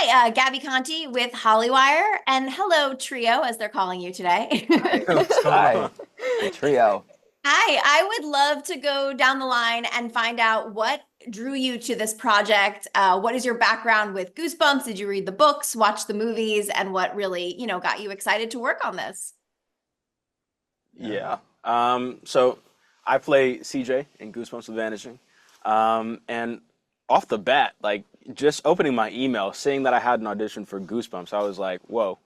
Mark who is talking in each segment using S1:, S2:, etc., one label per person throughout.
S1: Hi, Gabby Conti with Hollywire, and hello, Trio, as they're calling you today.
S2: What's going
S3: Hi,
S2: on?
S3: the trio.
S1: Hi, I would love to go down the line and find out what drew you to this project. What is your background with Goosebumps? Did you read the books, watch the movies, and what really, got you excited to work on this?
S2: Yeah. So I play CJ in Goosebumps with Vanishing. And off the bat, like just opening my email, seeing that I had an audition for Goosebumps, I was like, whoa.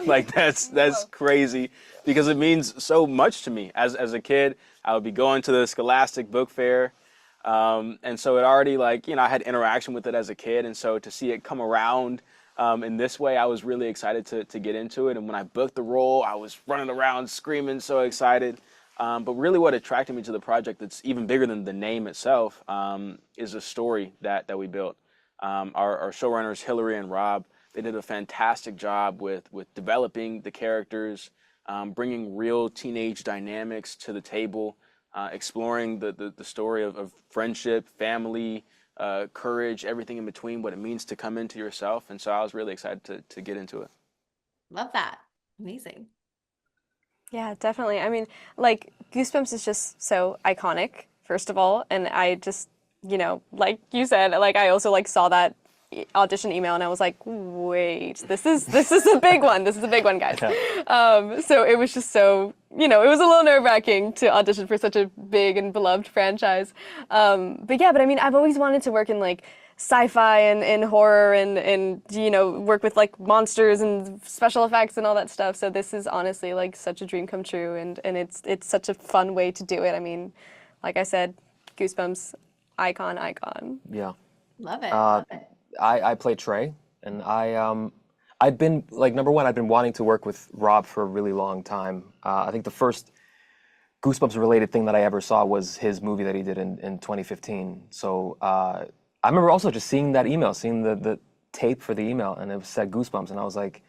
S2: Like that's crazy because it means so much to me. As a kid, I would be going to the Scholastic Book Fair. And so it already I had interaction with it as a kid. And so to see it come around in this way, I was really excited to get into it. And when I booked the role, I was running around screaming, so excited. But really what attracted me to the project that's even bigger than the name itself is a story that we built. Our showrunners, Hillary and Rob, they did a fantastic job with developing the characters, bringing real teenage dynamics to the table, exploring the story of friendship, family, courage, everything in between, what it means to come into yourself. And so I was really excited to get into it.
S1: Love that. Amazing.
S4: Yeah, definitely. I mean, like Goosebumps is just so iconic, first of all, and I just, like you said, like I also like saw that audition email and I was like, wait, this is a big one. This is a big one, guys. So it was just so, it was a little nerve-wracking to audition for such a big and beloved franchise. But I mean, I've always wanted to work in like sci-fi and horror and work with like monsters and special effects and all that stuff. So this is honestly like such a dream come true, and it's such a fun way to do it. I mean, like I said, Goosebumps, icon.
S3: Yeah.
S1: Love it.
S3: Uh,
S1: Love it.
S3: I play Trey, and I've been like number one. I've been wanting to work with Rob for a really long time. I think the first Goosebumps related thing that I ever saw was his movie that he did in 2015. So I remember also just seeing that email, seeing the tape for the email, and it said Goosebumps, and I was like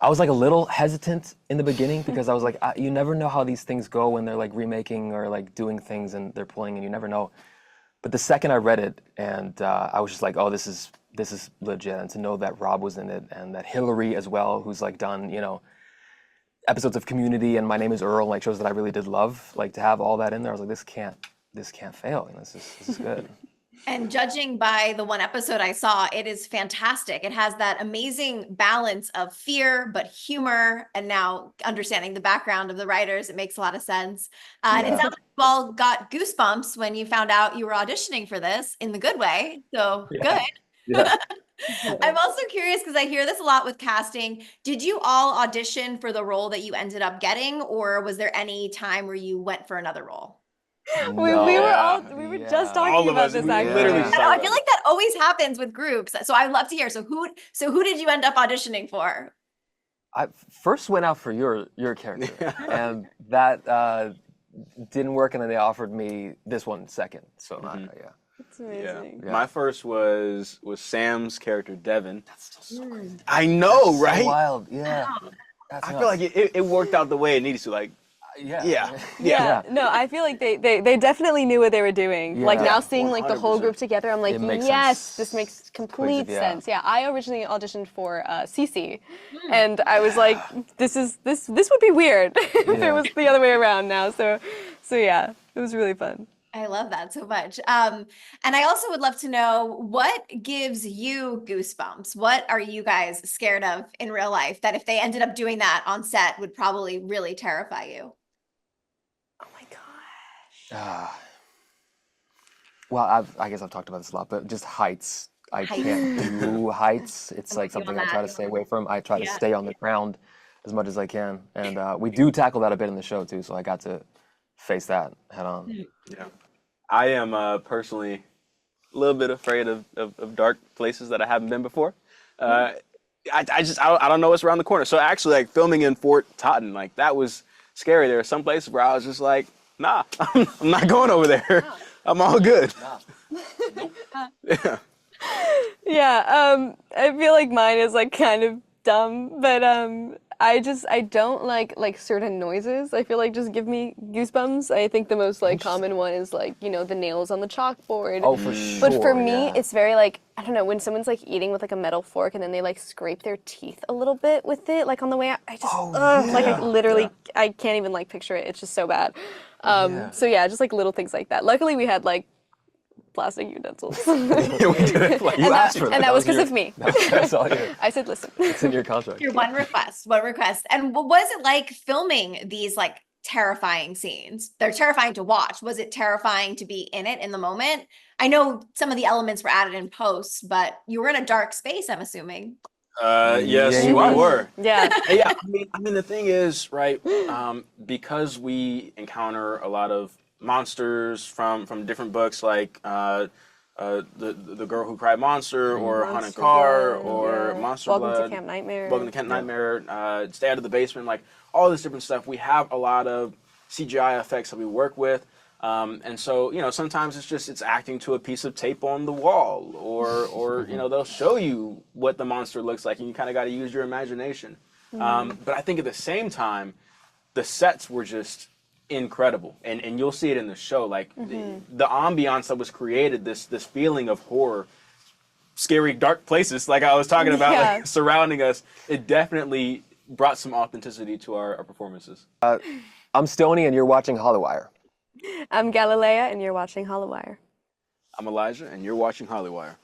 S3: a little hesitant in the beginning because I was like, you never know how these things go when they're like remaking or like doing things and they're pulling, and you never know. But the second I read it, and I was just like, oh, this is legit. And to know that Rob was in it, and that Hillary as well, who's like done, episodes of Community and My Name Is Earl, like shows that I really did love, like to have all that in there, I was like, this can't fail. This is good.
S1: And judging by the one episode I saw, it is fantastic. It has that amazing balance of fear, but humor. And now understanding the background of the writers, it makes a lot of sense. And it
S3: Yeah.
S1: sounds like you all got goosebumps when you found out you were auditioning for this in the good way. So
S3: Yeah.
S1: good.
S3: Yeah.
S1: I'm also curious because I hear this a lot with casting. Did you all audition for the role that you ended up getting, or was there any time where you went for another role?
S3: No.
S4: We were just
S3: Yeah.
S2: All
S4: talking
S2: of
S4: about
S2: us,
S4: this
S2: we
S4: actually.
S2: literally
S1: I know,
S2: saw
S1: I feel like that always happens with groups. So I'd love to hear. So who did you end up auditioning for?
S3: I first went out for your character,
S2: that.
S3: and that didn't work, and then they offered me this one second. So yeah.
S4: It's amazing.
S3: Yeah.
S2: My first was Sam's character, Devin.
S3: That's still so crazy.
S2: I know,
S3: So
S2: right?
S3: wild. Yeah. That's
S2: I feel like it worked out the way it needed to. Like,
S3: yeah.
S2: yeah.
S4: Yeah, no, I feel like they definitely knew what they were doing. Like
S3: Yeah.
S4: now seeing like the whole
S2: 100%.
S4: group together, I'm like,
S3: It makes
S4: yes,
S3: sense.
S4: this makes complete
S3: Yeah.
S4: sense. Yeah, I originally auditioned for Cece, and I was like, this would be weird if it
S3: Yeah.
S4: was the other way around now. So yeah, it was really fun.
S1: I love that so much. And I also would love to know what gives you goosebumps? What are you guys scared of in real life that if they ended up doing that on set would probably really terrify you?
S4: Oh my gosh.
S3: Ah. Well, I guess I've talked about this a lot, but just heights. I
S1: Heights.
S3: can't do heights. It's
S1: I'm
S3: like
S1: with you on
S3: something I
S1: that.
S3: try to stay away from. I try to
S1: Yeah.
S3: stay on the ground as much as I can, and we do tackle that a bit in the show too. So I got to face that head on.
S2: Yeah. I am personally a little bit afraid of dark places that I haven't been before. I don't know what's around the corner. So actually, like filming in Fort Totten, like that was scary. There were some places where I was just like, nah, I'm not going over there. I'm all good. Yeah.
S4: Yeah, I feel like mine is like kind of dumb, but I don't like certain noises. I feel like just give me goosebumps. I think the most like common one is like, you know, the nails on the chalkboard.
S3: Oh, for sure.
S4: But for me,
S3: yeah.
S4: it's very like, I don't know, when someone's like eating with like a metal fork and then they like scrape their teeth a little bit with it, like on the way out, I just, like I literally, I can't even like picture it. It's just so bad. So yeah, just like little things like that. Luckily we had like plastic utensils.
S3: We did it. Like, you asked for that.
S4: And that was because of me.
S3: That's all you.
S4: I said, listen.
S3: It's in your contract.
S1: Your one request, one request. And what was it like filming these like terrifying scenes? They're terrifying to watch. Was it terrifying to be in it in the moment? I know some of the elements were added in post, but you were in a dark space, I'm assuming.
S2: Yes,
S3: you
S2: we
S3: was.
S2: were.
S4: Yeah.
S2: Yeah, I mean, the thing is, right? Because we encounter a lot of monsters from different books, like the Girl Who Cried Monster, or Haunted
S4: Monster
S2: Car,
S4: Blood,
S2: or
S4: yeah.
S2: Monster
S4: Welcome
S2: Blood.
S4: to Camp Nightmare.
S2: Welcome to Camp Nightmare. Stay Out of the Basement, like all this different stuff. We have a lot of CGI effects that we work with. And so, you know, sometimes it's acting to a piece of tape on the wall, or you know, they'll show you what the monster looks like, and you kind of got to use your imagination. But I think at the same time, the sets were just incredible, and you'll see it in the show. Like the ambiance that was created, this feeling of horror, scary, dark places, like I was talking about, like, surrounding us. It definitely brought some authenticity to our performances.
S3: I'm Stony, and you're watching Hollywire.
S4: I'm Galilea, and you're watching Hollywire.
S2: I'm Elijah, and you're watching Hollywire.